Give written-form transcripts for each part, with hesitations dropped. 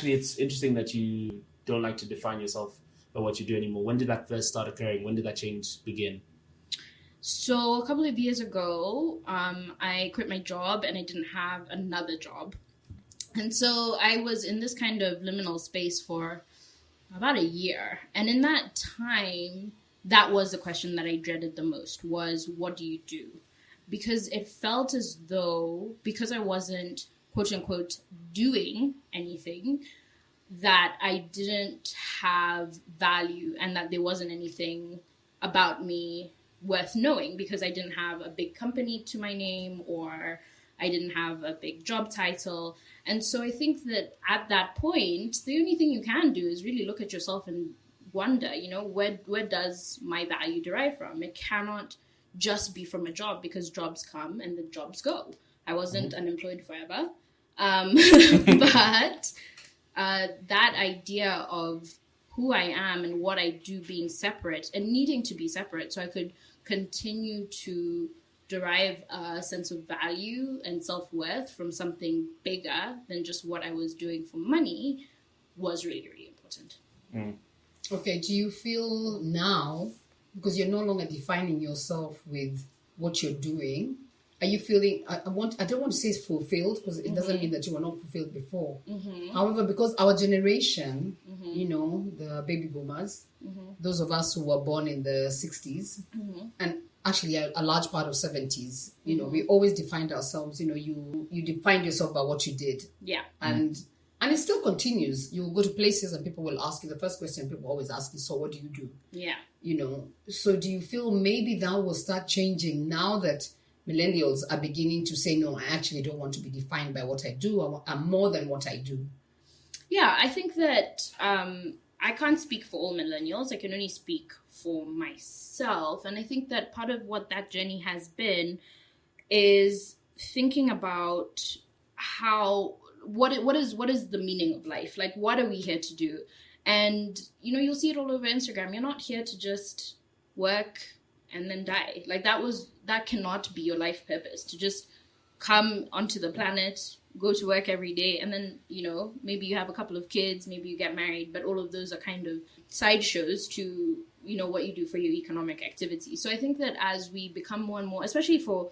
actually, it's interesting that you don't like to define yourself by what you do anymore. When did that first start occurring? When did that change begin? So a couple of years ago, I quit my job and I didn't have another job. And so I was in this kind of liminal space for about a year. And in that time, that was the question that I dreaded the most, was what do you do? Because it felt as though, because I wasn't, quote unquote, doing anything, that I didn't have value and that there wasn't anything about me worth knowing, because I didn't have a big company to my name, or I didn't have a big job title. And so I think that at that point, the only thing you can do is really look at yourself and wonder, you know, where does my value derive from? It cannot just be from a job, because jobs come and the jobs go. I wasn't unemployed forever. But that idea of who I am and what I do being separate and needing to be separate so I could continue to derive a sense of value and self-worth from something bigger than just what I was doing for money was really, really important. Okay, do you feel now, because you're no longer defining yourself with what you're doing, are you feeling, I don't want to say fulfilled, because it doesn't mean that you were not fulfilled before. However, because our generation, you know, the baby boomers, those of us who were born in the 60s, and actually a large part of 70s, you know, we always defined ourselves, you know, you defined yourself by what you did. Yeah. And it still continues. You go to places and people will ask you, the first question people always ask is, so what do you do? Yeah. You know, so do you feel maybe that will start changing now that millennials are beginning to say, no, I actually don't want to be defined by what I do. I'm more than what I do. Yeah, I think that I can't speak for all millennials. I can only speak for myself. And I think that part of what that journey has been is thinking about what is the meaning of life? Like, what are we here to do? And, you know, you'll see it all over Instagram. You're not here to just work and then die. Like, that cannot be your life purpose, to just come onto the planet, go to work every day, and then, you know, maybe you have a couple of kids, maybe you get married, but all of those are kind of sideshows to, you know, what you do for your economic activity. So I think that as we become more and more, especially for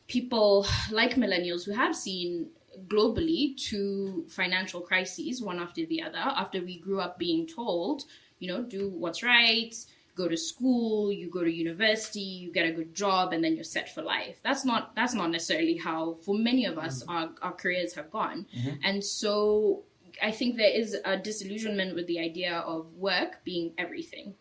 people like millennials who have seen globally two financial crises, one after the other, after we grew up being told, you know, do what's right, go to school, you go to university, you get a good job, and then you're set for life. That's not necessarily how, for many of us, our careers have gone. And so I think there is a disillusionment with the idea of work being everything.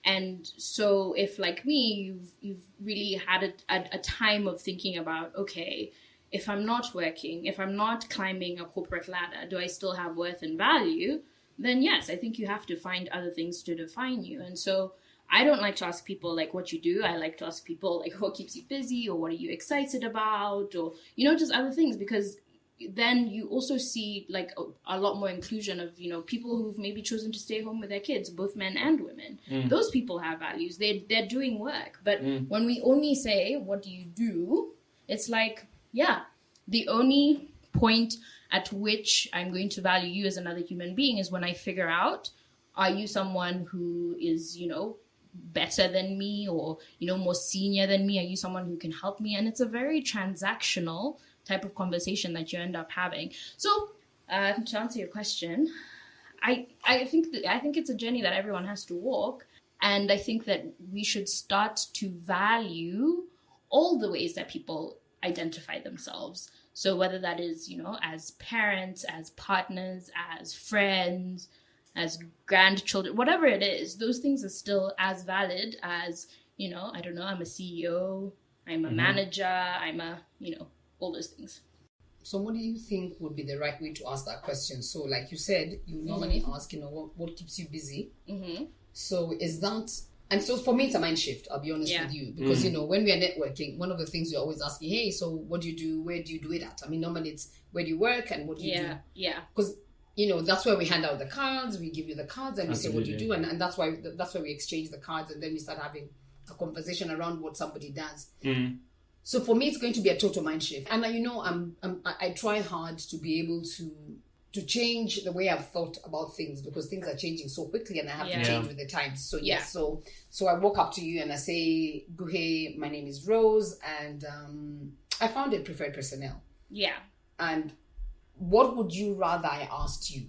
And so if, like me, you've really had a time of thinking about, okay, if I'm not working, if I'm not climbing a corporate ladder, do I still have worth and value? Then yes, I think you have to find other things to define you. And so I don't like to ask people like what you do. I like to ask people like what keeps you busy, or what are you excited about, or, you know, just other things, because then you also see like a lot more inclusion of, you know, people who've maybe chosen to stay home with their kids, both men and women. Those people have values. They're doing work. But when we only say, what do you do? It's like, yeah, the only point at which I'm going to value you as another human being is when I figure out, are you someone who is, you know, better than me, or, you know, more senior than me? Are you someone who can help me? And it's a very transactional type of conversation that you end up having. So to answer your question, I think it's a journey that everyone has to walk. And I think that we should start to value all the ways that people identify themselves. So whether that is, you know, as parents, as partners, as friends, as grandchildren, whatever it is, those things are still as valid as, you know, I don't know, I'm a CEO, I'm a manager, I'm a, you know, all those things. So what do you think would be the right way to ask that question? So like you said, you normally ask, you know, what keeps you busy? So is that, and so for me, it's a mind shift, I'll be honest with you, because, you know, when we are networking, one of the things we're always asking, hey, so what do you do? Where do you do it at? I mean, normally it's where do you work and what do you do? Yeah. Because, you know, that's where we hand out the cards, we give you the cards and we say, what do you do? And that's why we exchange the cards, and then we start having a conversation around what somebody does. So for me, it's going to be a total mind shift. And, you know, I try hard to be able to to change the way I've thought about things, because things are changing so quickly and I have to change with the times. So yes, so I walk up to you and I say, Guhe, my name is Rose, and I founded Preferred Personnel. Yeah. And what would you rather I asked you?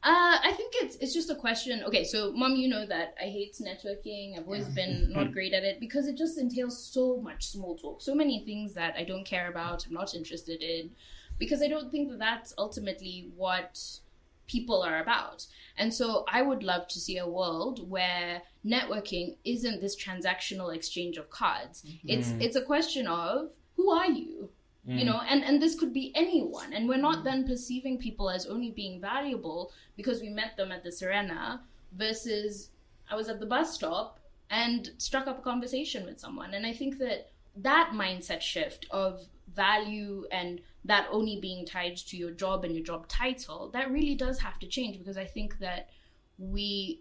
I think it's just a question. Okay, so Mom, you know that I hate networking. I've always been not great at it because it just entails so much small talk, so many things that I don't care about, I'm not interested in, because I don't think that that's ultimately what people are about. And so I would love to see a world where networking isn't this transactional exchange of cards. It's a question of, who are you? You know, and this could be anyone, and we're not then perceiving people as only being valuable because we met them at the Serena, versus I was at the bus stop and struck up a conversation with someone. And I think that mindset shift of value and that only being tied to your job and your job title, that really does have to change, because I think that we're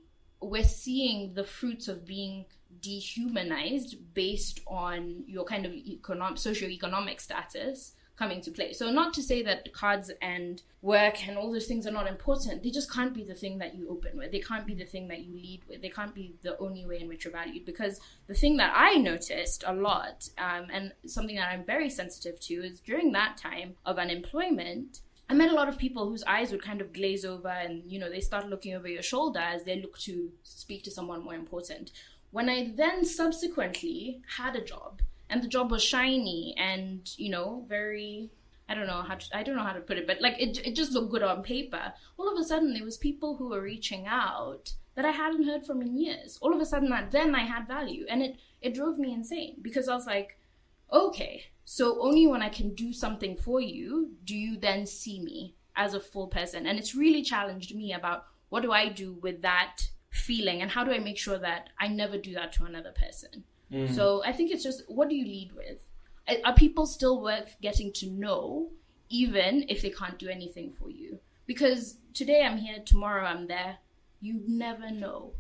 seeing the fruits of being dehumanized based on your kind of socioeconomic status coming to play. So not to say that cards and work and all those things are not important. They just can't be the thing that you open with. They can't be the thing that you lead with. They can't be the only way in which you're valued. Because the thing that I noticed a lot, and something that I'm very sensitive to, is during that time of unemployment, I met a lot of people whose eyes would kind of glaze over, and, you know, they start looking over your shoulder as they look to speak to someone more important. When I then subsequently had a job, and the job was shiny and, you know, very, I don't know how to put it, but like it just looked good on paper. All of a sudden, there was people who were reaching out that I hadn't heard from in years. All of a sudden, then I had value, and it drove me insane, because I was like, okay, so only when I can do something for you do you then see me as a full person. And it's really challenged me about, what do I do with that feeling, and how do I make sure that I never do that to another person? So I think it's just, what do you lead with? Are people still worth getting to know, even if they can't do anything for you? Because today I'm here, tomorrow I'm there. You never know.